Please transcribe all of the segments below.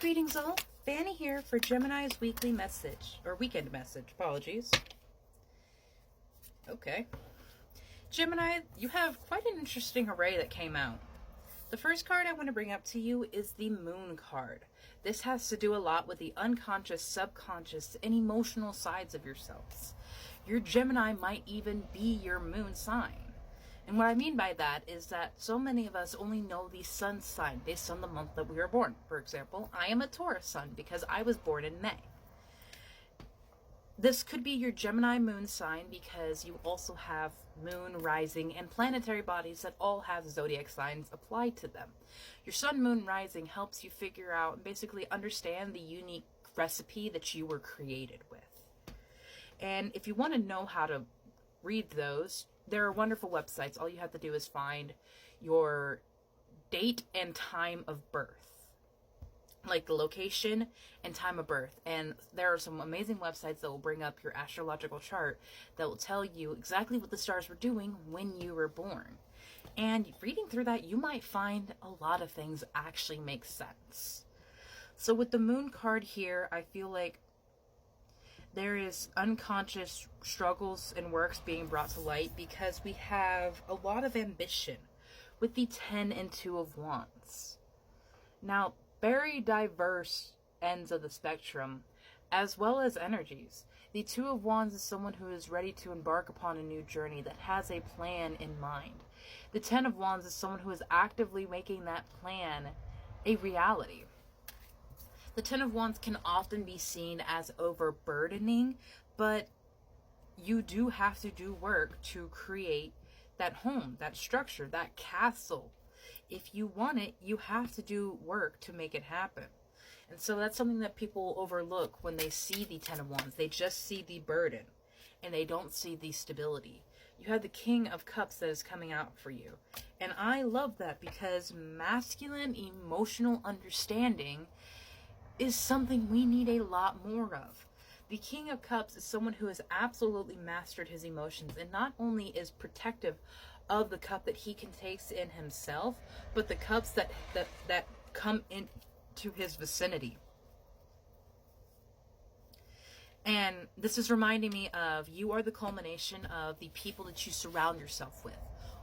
Greetings all, Fanny here for Gemini's weekly message, or weekend message, apologies. Okay. Gemini, you have quite an interesting array that came out. The first card I want to bring up to you is the Moon card. This has to do a lot with the unconscious, subconscious, and emotional sides of yourselves. Your Gemini might even be your moon sign. And what I mean by that is that so many of us only know the sun sign based on the month that we were born. For example, I am a Taurus sun because I was born in May. This could be your Gemini moon sign because you also have moon, rising, and planetary bodies that all have zodiac signs applied to them. Your sun, moon, rising helps you figure out and basically understand the unique recipe that you were created with. And if you want to know how to read those, there are wonderful websites. All you have to do is find your date and time of birth, like the location and time of birth. And there are some amazing websites that will bring up your astrological chart that will tell you exactly what the stars were doing when you were born. And reading through that, you might find a lot of things actually make sense. So with the moon card here, I feel like there is unconscious struggles and works being brought to light because we have a lot of ambition with the 10 and 2 of Wands. Now, very diverse ends of the spectrum, as well as energies. The 2 of Wands is someone who is ready to embark upon a new journey that has a plan in mind. The 10 of Wands is someone who is actively making that plan a reality. The 10 of Wands can often be seen as overburdening, but you do have to do work to create that home, that structure, that castle. If you want it, you have to do work to make it happen. And so that's something that people overlook when they see the 10 of Wands. They just see the burden and they don't see the stability. You have the King of Cups that is coming out for you. And I love that because masculine emotional understanding is something we need a lot more of. The King of Cups is someone who has absolutely mastered his emotions and not only is protective of the cup that he can take in himself, but the cups that come into his vicinity. And this is reminding me of you are the culmination of the people that you surround yourself with.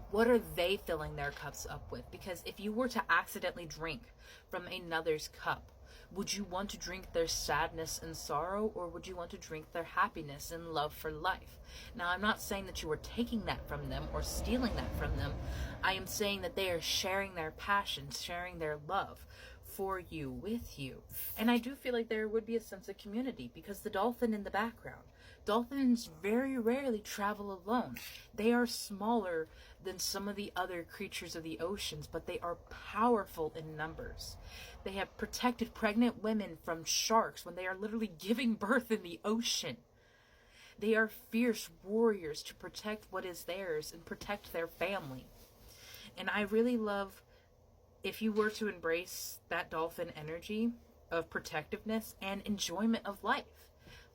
What are they filling their cups up with? Because if you were to accidentally drink from another's cup, would you want to drink their sadness and sorrow, or would you want to drink their happiness and love for life? Now, I'm not saying that you are taking that from them or stealing that from them. I am saying that they are sharing their passion, sharing their love for you, with you. And I do feel like there would be a sense of community because the dolphin in the background. Dolphins very rarely travel alone. They are smaller than some of the other creatures of the oceans, but they are powerful in numbers. They have protected pregnant women from sharks when they are literally giving birth in the ocean. They are fierce warriors to protect what is theirs and protect their family. And I really love if you were to embrace that dolphin energy of protectiveness and enjoyment of life.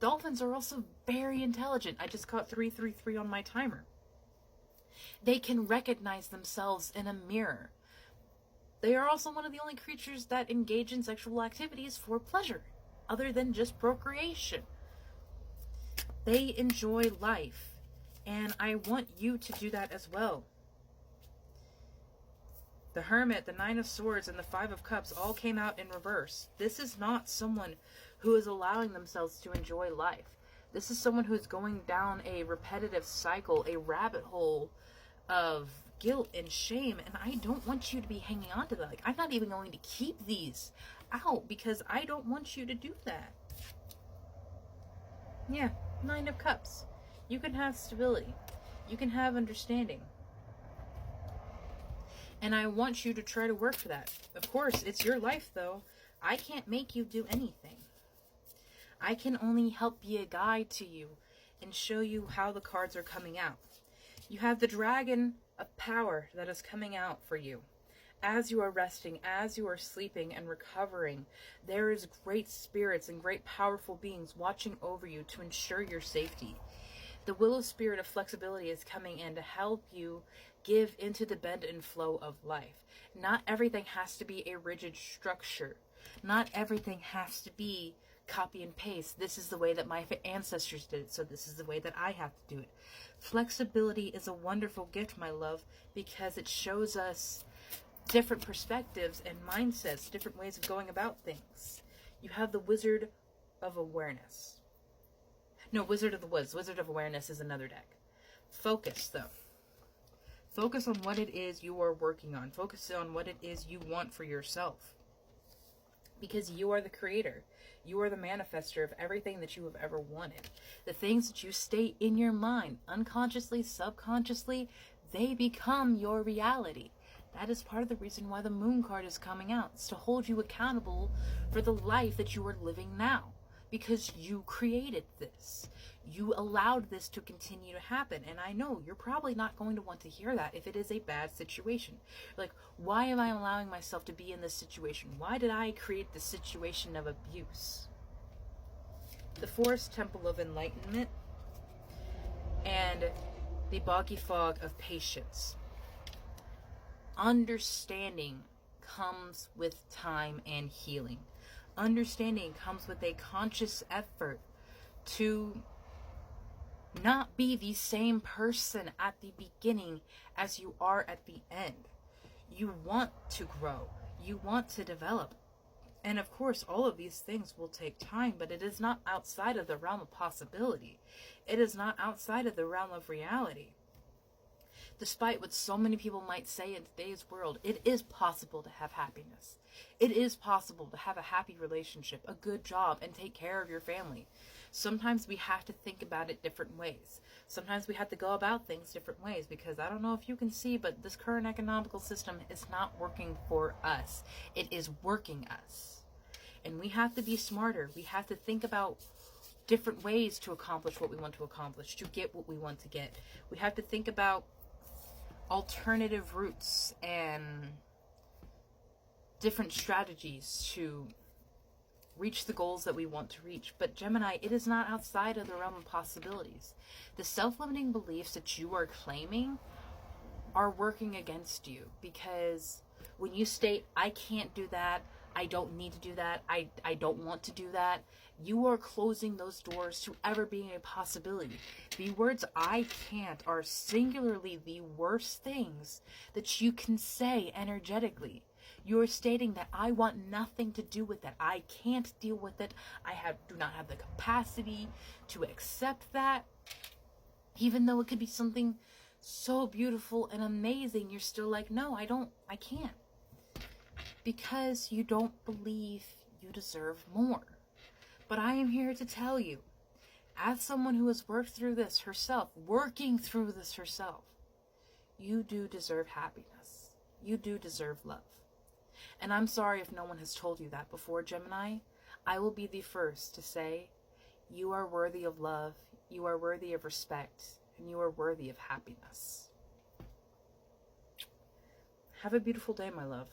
Dolphins are also very intelligent. I just caught 333 on my timer. They can recognize themselves in a mirror. They are also one of the only creatures that engage in sexual activities for pleasure, other than just procreation. They enjoy life, and I want you to do that as well. The Hermit, the Nine of Swords, and the Five of Cups all came out in reverse. This is not someone who is allowing themselves to enjoy life. This is someone who is going down a repetitive cycle, a rabbit hole of guilt and shame, and I don't want you to be hanging on to that. Like, I'm not even going to keep these out because I don't want you to do that. Yeah, Nine of Cups. You can have stability. You can have understanding. And I want you to try to work for that. Of course, it's your life, though. I can't make you do anything. I can only help be a guide to you and show you how the cards are coming out. You have the Dragon of Power that is coming out for you. As you are resting, as you are sleeping and recovering, there is great spirits and great powerful beings watching over you to ensure your safety. The Willow Spirit of flexibility is coming in to help you give into the bend and flow of life. Not everything has to be a rigid structure. Not everything has to be copy and paste. This is the way that my ancestors did it, so this is the way that I have to do it. Flexibility is a wonderful gift, my love, because it shows us different perspectives and mindsets, different ways of going about things. You have the Wizard of Awareness. No, Wizard of the Woods. Wizard of Awareness is another deck. Focus, though. Focus on what it is you are working on. Focus on what it is you want for yourself. Because you are the creator. You are the manifester of everything that you have ever wanted. The things that you state in your mind, unconsciously, subconsciously, they become your reality. That is part of the reason why the Moon card is coming out. It's to hold you accountable for the life that you are living now. Because you created this. You allowed this to continue to happen. And I know you're probably not going to want to hear that if it is a bad situation. Like, why am I allowing myself to be in this situation? Why did I create this situation of abuse? The Forest Temple of Enlightenment and the Boggy Fog of Patience. Understanding comes with time and healing. Understanding comes with a conscious effort to not be the same person at the beginning as you are at the end. You want to grow. You want to develop. And of course, all of these things will take time, but it is not outside of the realm of possibility. It is not outside of the realm of reality. Despite what so many people might say in today's world, it is possible to have happiness. It is possible to have a happy relationship, a good job, and take care of your family. Sometimes we have to think about it different ways. Sometimes we have to go about things different ways, because I don't know if you can see, but this current economical system is not working for us. It is working us. And we have to be smarter. We have to think about different ways to accomplish what we want to accomplish, to get what we want to get. We have to think about alternative routes and different strategies to reach the goals that we want to reach. But Gemini, it is not outside of the realm of possibilities. The self-limiting beliefs that you are claiming are working against you, because when you state, I can't do that, I don't need to do that, I don't want to do that, you are closing those doors to ever being a possibility. The words I can't are singularly the worst things that you can say energetically. You're stating that I want nothing to do with that. I can't deal with it. Do not have the capacity to accept that. Even though it could be something so beautiful and amazing, you're still like, no, I can't. Because you don't believe you deserve more. But I am here to tell you, as someone who has worked through this herself, working through this herself, you do deserve happiness. You do deserve love. And I'm sorry if no one has told you that before, Gemini. I will be the first to say, you are worthy of love, you are worthy of respect, and you are worthy of happiness. Have a beautiful day, my love.